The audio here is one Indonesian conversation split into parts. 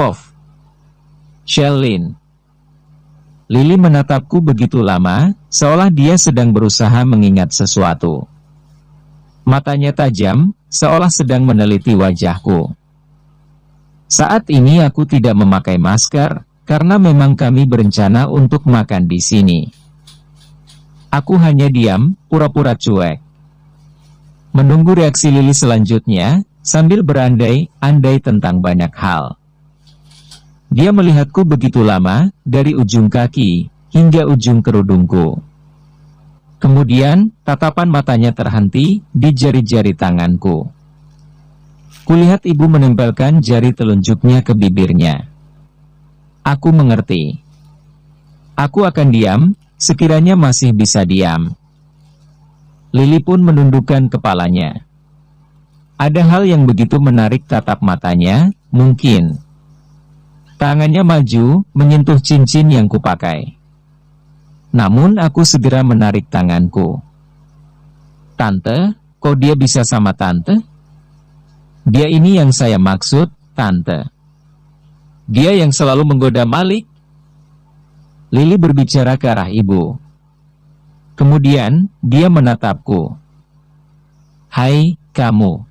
Pof. Shelin. Lily menatapku begitu lama, seolah dia sedang berusaha mengingat sesuatu. Matanya tajam, seolah sedang meneliti wajahku. Saat ini aku tidak memakai masker, karena memang kami berencana untuk makan di sini. Aku hanya diam, pura-pura cuek. Menunggu reaksi Lily selanjutnya, sambil berandai-andai tentang banyak hal. Dia melihatku begitu lama, dari ujung kaki, hingga ujung kerudungku. Kemudian, tatapan matanya terhenti, di jari-jari tanganku. Kulihat ibu menempelkan jari telunjuknya ke bibirnya. Aku mengerti. Aku akan diam, sekiranya masih bisa diam. Lily pun menundukkan kepalanya. Ada hal yang begitu menarik tatap matanya, mungkin. Tangannya maju, menyentuh cincin yang kupakai. Namun aku segera menarik tanganku. Tante, kok dia bisa sama tante? Dia ini yang saya maksud, tante. Dia yang selalu menggoda Malik. Lily berbicara ke arah ibu. Kemudian, dia menatapku. Hai, kamu.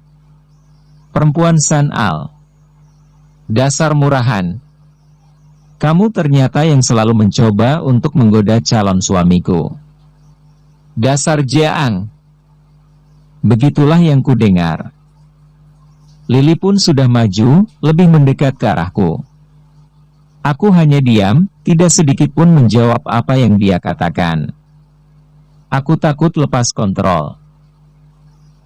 Perempuan San'al. Dasar murahan. Kamu ternyata yang selalu mencoba untuk menggoda calon suamiku. Dasar Jaang. Begitulah yang kudengar. Lily pun sudah maju, lebih mendekat ke arahku. Aku hanya diam, tidak sedikit pun menjawab apa yang dia katakan. Aku takut lepas kontrol.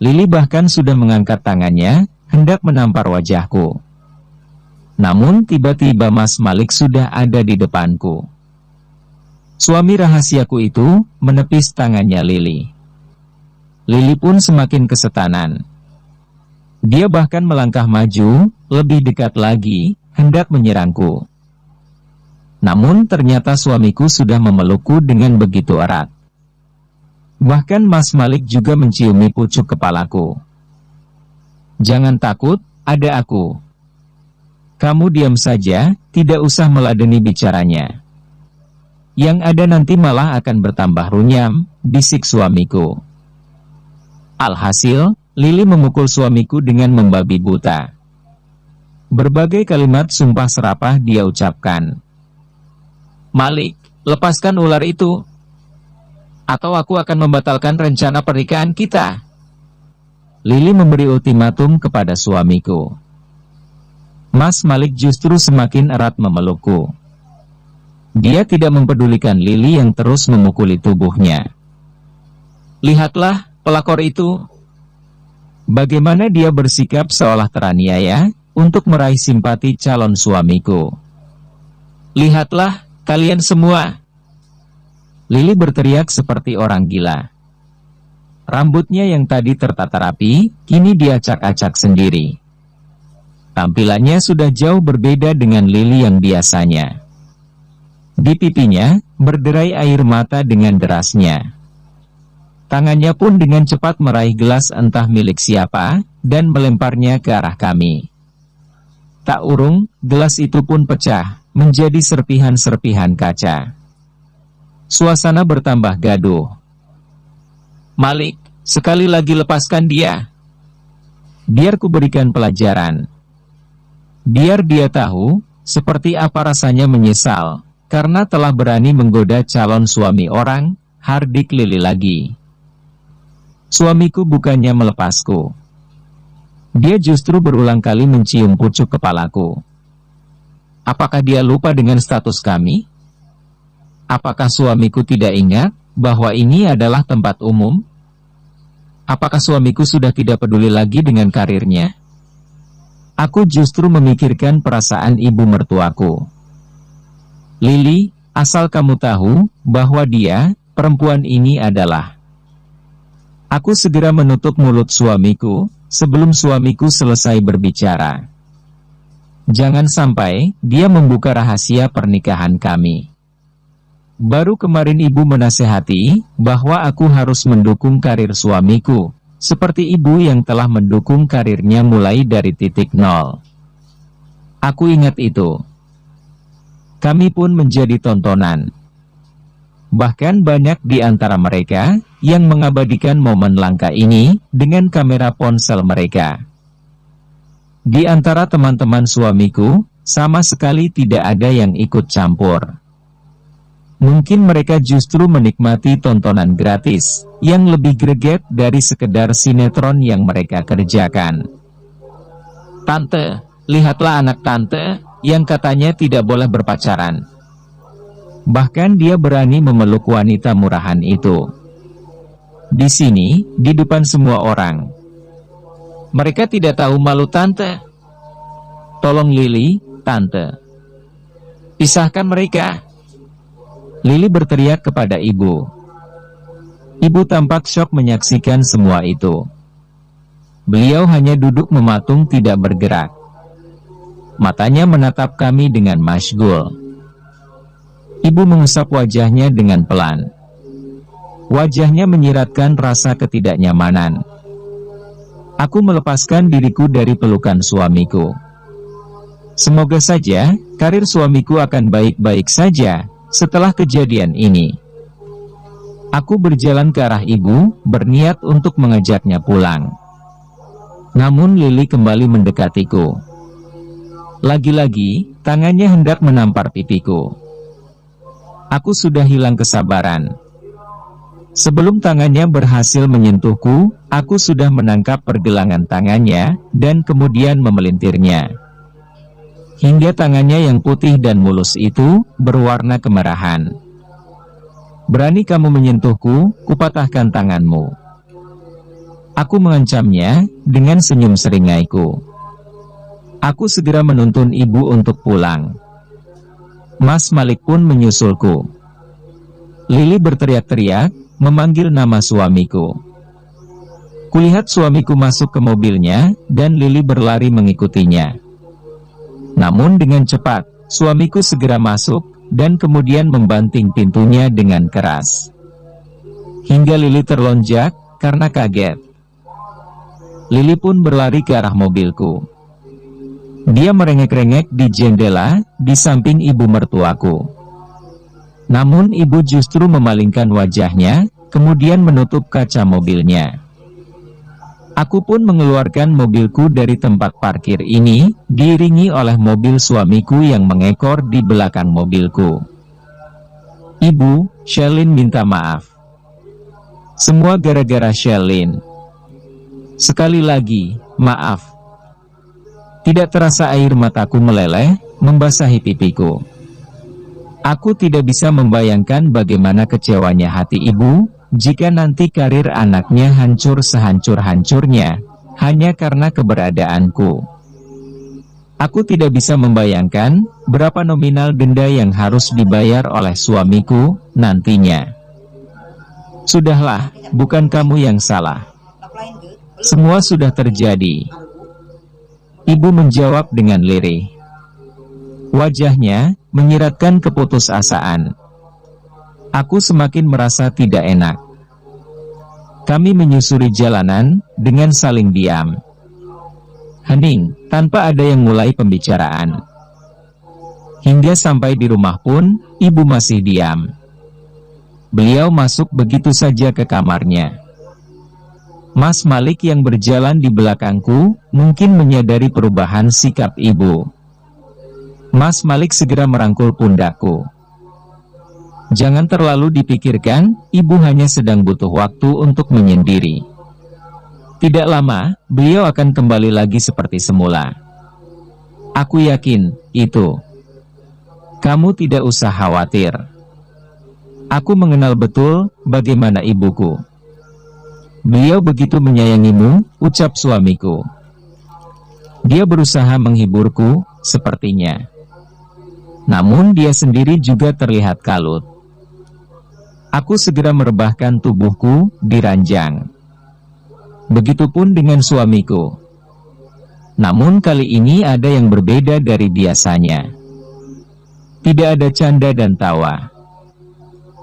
Lily bahkan sudah mengangkat tangannya, hendak menampar wajahku. Namun tiba-tiba Mas Malik sudah ada di depanku. Suami rahasiaku itu menepis tangannya Lily. Lily pun semakin kesetanan. Dia bahkan melangkah maju, lebih dekat lagi, hendak menyerangku. Namun ternyata suamiku sudah memelukku dengan begitu erat. Bahkan Mas Malik juga menciumi pucuk kepalaku. Jangan takut, ada aku. Kamu diam saja, tidak usah meladeni bicaranya. Yang ada nanti malah akan bertambah runyam, bisik suamiku. Alhasil, Lily memukul suamiku dengan membabi buta. Berbagai kalimat sumpah serapah dia ucapkan. Malik, lepaskan ular itu. Atau aku akan membatalkan rencana pernikahan kita. Lily memberi ultimatum kepada suamiku. Mas Malik justru semakin erat memelukku. Dia tidak mempedulikan Lily yang terus memukuli tubuhnya. Lihatlah, pelakor itu. Bagaimana dia bersikap seolah teraniaya, untuk meraih simpati calon suamiku. Lihatlah, kalian semua. Lily berteriak seperti orang gila. Rambutnya yang tadi tertata rapi, kini dia acak-acak sendiri. Tampilannya sudah jauh berbeda dengan Lily yang biasanya. Di pipinya, berderai air mata dengan derasnya. Tangannya pun dengan cepat meraih gelas entah milik siapa, dan melemparnya ke arah kami. Tak urung, gelas itu pun pecah, menjadi serpihan-serpihan kaca. Suasana bertambah gaduh. Malik, sekali lagi lepaskan dia. Biar ku berikan pelajaran. Biar dia tahu, seperti apa rasanya menyesal, karena telah berani menggoda calon suami orang, hardik Lily lagi. Suamiku bukannya melepasku. Dia justru berulang kali mencium pucuk kepalaku. Apakah dia lupa dengan status kami? Apakah suamiku tidak ingat, bahwa ini adalah tempat umum? Apakah suamiku sudah tidak peduli lagi dengan karirnya? Aku justru memikirkan perasaan ibu mertuaku. Lily, asal kamu tahu, bahwa dia, perempuan ini adalah. Aku segera menutup mulut suamiku, sebelum suamiku selesai berbicara. Jangan sampai, dia membuka rahasia pernikahan kami. Baru kemarin ibu menasehati, bahwa aku harus mendukung karir suamiku, seperti ibu yang telah mendukung karirnya mulai dari titik nol. Aku ingat itu. Kami pun menjadi tontonan. Bahkan banyak di antara mereka yang mengabadikan momen langka ini dengan kamera ponsel mereka. Di antara teman-teman suamiku, sama sekali tidak ada yang ikut campur. Mungkin mereka justru menikmati tontonan gratis, yang lebih greget dari sekedar sinetron yang mereka kerjakan. Tante, lihatlah anak tante, yang katanya tidak boleh berpacaran. Bahkan dia berani memeluk wanita murahan itu. Di sini, di depan semua orang. Mereka tidak tahu malu tante. Tolong Lili, tante. Pisahkan mereka. Lili berteriak kepada ibu. Ibu tampak syok menyaksikan semua itu. Beliau hanya duduk mematung tidak bergerak. Matanya menatap kami dengan masyghul. Ibu mengusap wajahnya dengan pelan. Wajahnya menyiratkan rasa ketidaknyamanan. Aku melepaskan diriku dari pelukan suamiku. Semoga saja karir suamiku akan baik-baik saja setelah kejadian ini. Aku berjalan ke arah ibu, berniat untuk mengajaknya pulang. Namun Lili kembali mendekatiku. Lagi-lagi, tangannya hendak menampar pipiku. Aku sudah hilang kesabaran. Sebelum tangannya berhasil menyentuhku, aku sudah menangkap pergelangan tangannya, dan kemudian memelintirnya. Hingga tangannya yang putih dan mulus itu, berwarna kemerahan. Berani kamu menyentuhku, kupatahkan tanganmu. Aku mengancamnya, dengan senyum seringaiku. Aku segera menuntun ibu untuk pulang. Mas Malik pun menyusulku. Lili berteriak-teriak, memanggil nama suamiku. Kulihat suamiku masuk ke mobilnya, dan Lili berlari mengikutinya. Namun dengan cepat, suamiku segera masuk, dan kemudian membanting pintunya dengan keras. Hingga Lili terlonjak, karena kaget. Lili pun berlari ke arah mobilku. Dia merengek-rengek di jendela, di samping ibu mertuaku. Namun ibu justru memalingkan wajahnya, kemudian menutup kaca mobilnya. Aku pun mengeluarkan mobilku dari tempat parkir ini, diiringi oleh mobil suamiku yang mengekor di belakang mobilku. Ibu, Shelin minta maaf. Semua gara-gara Shelin. Sekali lagi, maaf. Tidak terasa air mataku meleleh, membasahi pipiku. Aku tidak bisa membayangkan bagaimana kecewanya hati ibu, jika nanti karir anaknya hancur sehancur-hancurnya, hanya karena keberadaanku. Aku tidak bisa membayangkan, berapa nominal denda yang harus dibayar oleh suamiku, nantinya. Sudahlah, bukan kamu yang salah. Semua sudah terjadi. Ibu menjawab dengan lirih. Wajahnya menyiratkan keputusasaan. Aku semakin merasa tidak enak. Kami menyusuri jalanan dengan saling diam. Hening, tanpa ada yang mulai pembicaraan. Hingga sampai di rumah pun, ibu masih diam. Beliau masuk begitu saja ke kamarnya. Mas Malik yang berjalan di belakangku, mungkin menyadari perubahan sikap ibu. Mas Malik segera merangkul pundakku. Jangan terlalu dipikirkan, ibu hanya sedang butuh waktu untuk menyendiri. Tidak lama, beliau akan kembali lagi seperti semula. Aku yakin, itu. Kamu tidak usah khawatir. Aku mengenal betul, bagaimana ibuku. Beliau begitu menyayangimu, ucap suamiku. Dia berusaha menghiburku, sepertinya. Namun dia sendiri juga terlihat kalut. Aku segera merebahkan tubuhku di ranjang. Begitupun dengan suamiku. Namun kali ini ada yang berbeda dari biasanya. Tidak ada canda dan tawa.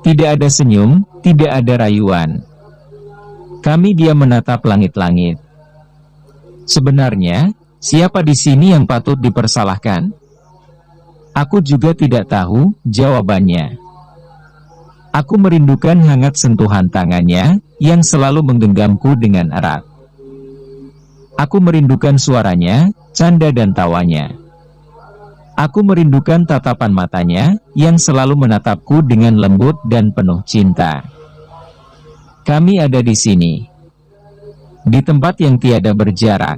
Tidak ada senyum, tidak ada rayuan. Kami diam menatap langit-langit. Sebenarnya, siapa di sini yang patut dipersalahkan? Aku juga tidak tahu jawabannya. Aku merindukan hangat sentuhan tangannya yang selalu menggenggamku dengan erat. Aku merindukan suaranya, canda dan tawanya. Aku merindukan tatapan matanya yang selalu menatapku dengan lembut dan penuh cinta. Kami ada di sini, di tempat yang tiada berjarak.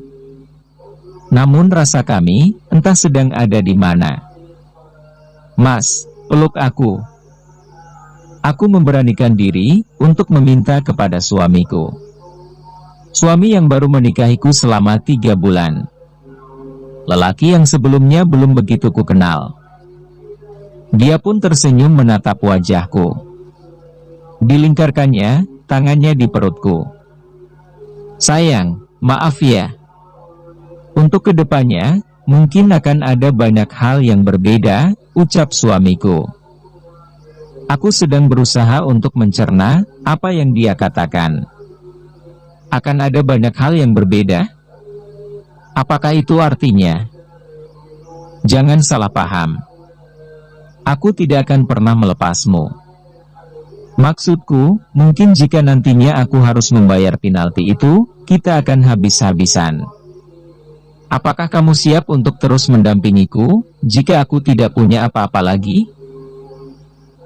Namun rasa kami entah sedang ada di mana. Mas, peluk aku. Aku memberanikan diri untuk meminta kepada suamiku. Suami yang baru menikahiku selama 3 bulan. Lelaki yang sebelumnya belum begitu ku kenal. Dia pun tersenyum menatap wajahku. Dilingkarkannya tangannya di perutku. Sayang, maaf ya. Untuk kedepannya, mungkin akan ada banyak hal yang berbeda, ucap suamiku. Aku sedang berusaha untuk mencerna apa yang dia katakan. Akan ada banyak hal yang berbeda? Apakah itu artinya? Jangan salah paham. Aku tidak akan pernah melepasmu. Maksudku, mungkin jika nantinya aku harus membayar penalti itu, kita akan habis-habisan. Apakah kamu siap untuk terus mendampingiku, jika aku tidak punya apa-apa lagi?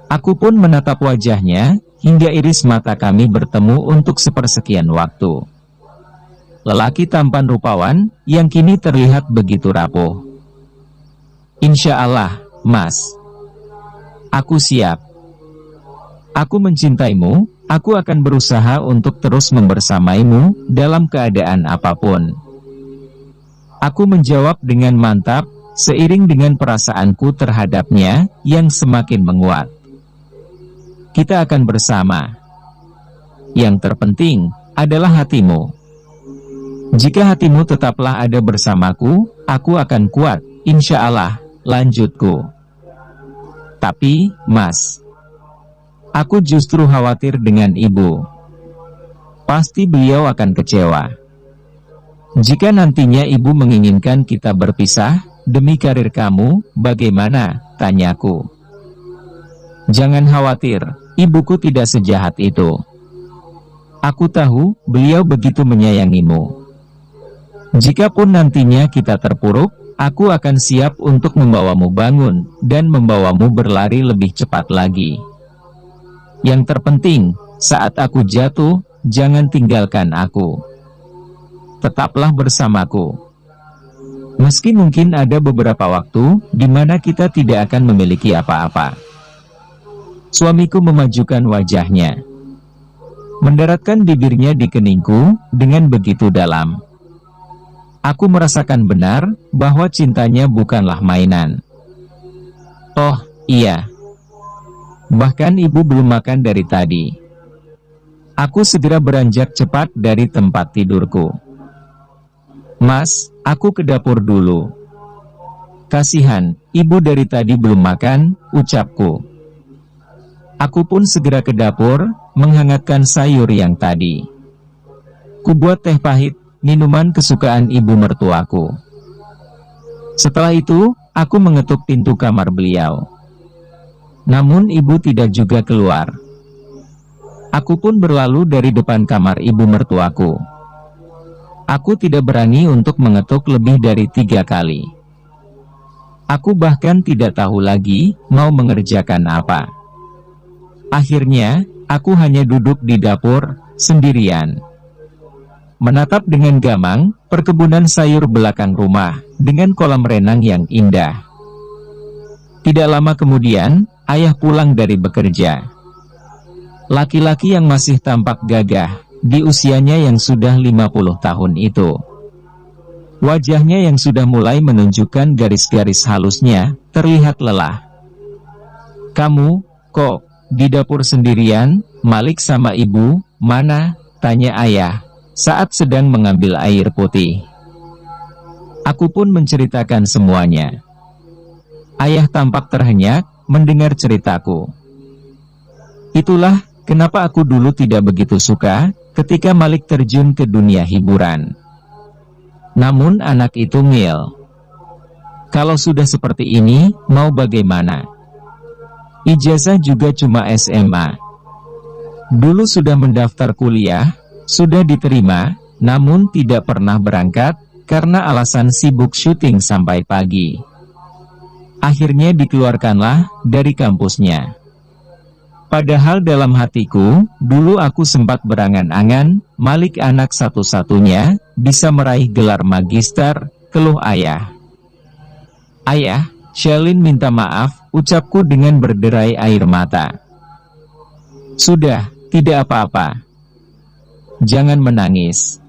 Aku pun menatap wajahnya, hingga iris mata kami bertemu untuk sepersekian waktu. Lelaki tampan rupawan, yang kini terlihat begitu rapuh. Insya Allah, Mas. Aku siap. Aku mencintaimu, aku akan berusaha untuk terus membersamaimu, dalam keadaan apapun. Aku menjawab dengan mantap, seiring dengan perasaanku terhadapnya, yang semakin menguat. Kita akan bersama. Yang terpenting, adalah hatimu. Jika hatimu tetaplah ada bersamaku, aku akan kuat, insya Allah, lanjutku. Tapi, Mas, aku justru khawatir dengan ibu. Pasti beliau akan kecewa. Jika nantinya ibu menginginkan kita berpisah, demi karir kamu, bagaimana? Tanyaku. Jangan khawatir, ibuku tidak sejahat itu. Aku tahu, beliau begitu menyayangimu. Jikapun nantinya kita terpuruk, aku akan siap untuk membawamu bangun, dan membawamu berlari lebih cepat lagi. Yang terpenting, saat aku jatuh, jangan tinggalkan aku. Tetaplah bersamaku. Meski mungkin ada beberapa waktu di mana kita tidak akan memiliki apa-apa. Suamiku memajukan wajahnya, mendaratkan bibirnya di keningku dengan begitu dalam. Aku merasakan benar bahwa cintanya bukanlah mainan. Oh, iya. Bahkan ibu belum makan dari tadi. Aku segera beranjak cepat dari tempat tidurku. Mas, aku ke dapur dulu. Kasihan, ibu dari tadi belum makan, ucapku. Aku pun segera ke dapur, menghangatkan sayur yang tadi. Kubuat teh pahit, minuman kesukaan ibu mertuaku. Setelah itu, aku mengetuk pintu kamar beliau. Namun ibu tidak juga keluar. Aku pun berlalu dari depan kamar ibu mertuaku. Aku tidak berani untuk mengetuk lebih dari 3 kali. Aku bahkan tidak tahu lagi mau mengerjakan apa. Akhirnya, aku hanya duduk di dapur, sendirian. Menatap dengan gamang, perkebunan sayur belakang rumah, dengan kolam renang yang indah. Tidak lama kemudian, ayah pulang dari bekerja. Laki-laki yang masih tampak gagah, di usianya yang sudah 50 tahun itu. Wajahnya yang sudah mulai menunjukkan garis-garis halusnya, terlihat lelah. Kamu, kok, di dapur sendirian, Malik sama ibu, mana? Tanya ayah, saat sedang mengambil air putih. Aku pun menceritakan semuanya. Ayah tampak terhenyak, mendengar ceritaku. Itulah, kenapa aku dulu tidak begitu suka, ketika Malik terjun ke dunia hiburan. Namun anak itu ngil. Kalau sudah seperti ini, mau bagaimana? Ijazah juga cuma SMA. Dulu sudah mendaftar kuliah, sudah diterima, namun tidak pernah berangkat, karena alasan sibuk syuting sampai pagi. Akhirnya dikeluarkanlah dari kampusnya. Padahal dalam hatiku, dulu aku sempat berangan-angan, Malik anak satu-satunya, bisa meraih gelar magister, keluh ayah. Ayah, Shelin minta maaf, ucapku dengan berderai air mata. Sudah, tidak apa-apa. Jangan menangis.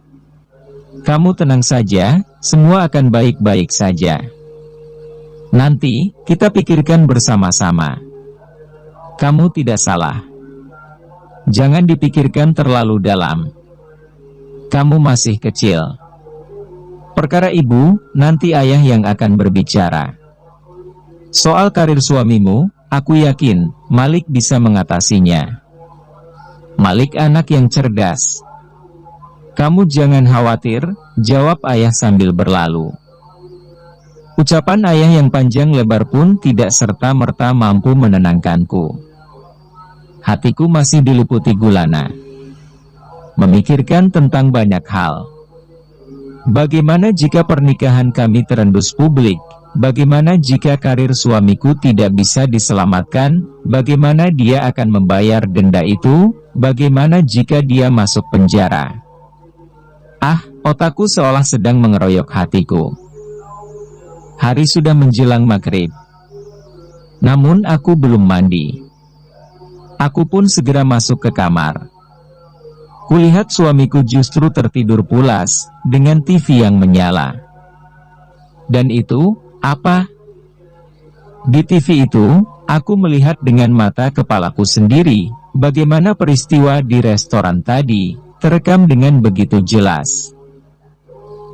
Kamu tenang saja, semua akan baik-baik saja. Nanti, kita pikirkan bersama-sama. Kamu tidak salah. Jangan dipikirkan terlalu dalam. Kamu masih kecil. Perkara ibu, nanti ayah yang akan berbicara. Soal karir suamimu, aku yakin, Malik bisa mengatasinya. Malik anak yang cerdas. Kamu jangan khawatir, jawab ayah sambil berlalu. Ucapan ayah yang panjang lebar pun tidak serta-merta mampu menenangkanku. Hatiku masih diliputi gulana. Memikirkan tentang banyak hal. Bagaimana jika pernikahan kami terendus publik? Bagaimana jika karir suamiku tidak bisa diselamatkan? Bagaimana dia akan membayar denda itu? Bagaimana jika dia masuk penjara? Ah, otakku seolah sedang mengeroyok hatiku. Hari sudah menjelang maghrib. Namun aku belum mandi. Aku pun segera masuk ke kamar. Kulihat suamiku justru tertidur pulas, dengan TV yang menyala. Dan itu, apa? Di TV itu, aku melihat dengan mata kepalaku sendiri, bagaimana peristiwa di restoran tadi, terekam dengan begitu jelas.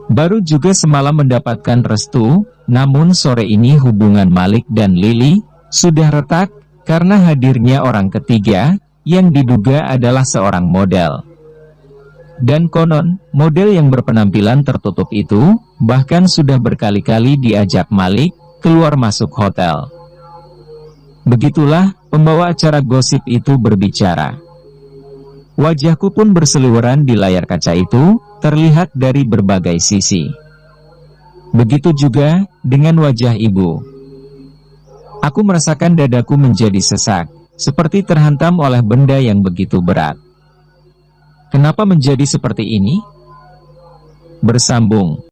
Baru juga semalam mendapatkan restu, namun sore ini hubungan Malik dan Lily, sudah retak, karena hadirnya orang ketiga, yang diduga adalah seorang model. Dan konon, model yang berpenampilan tertutup itu, bahkan sudah berkali-kali diajak Malik, keluar masuk hotel. Begitulah, pembawa acara gosip itu berbicara. Wajahku pun berseliweran di layar kaca itu, terlihat dari berbagai sisi. Begitu juga, dengan wajah ibu. Aku merasakan dadaku menjadi sesak, seperti terhantam oleh benda yang begitu berat. Kenapa menjadi seperti ini? Bersambung.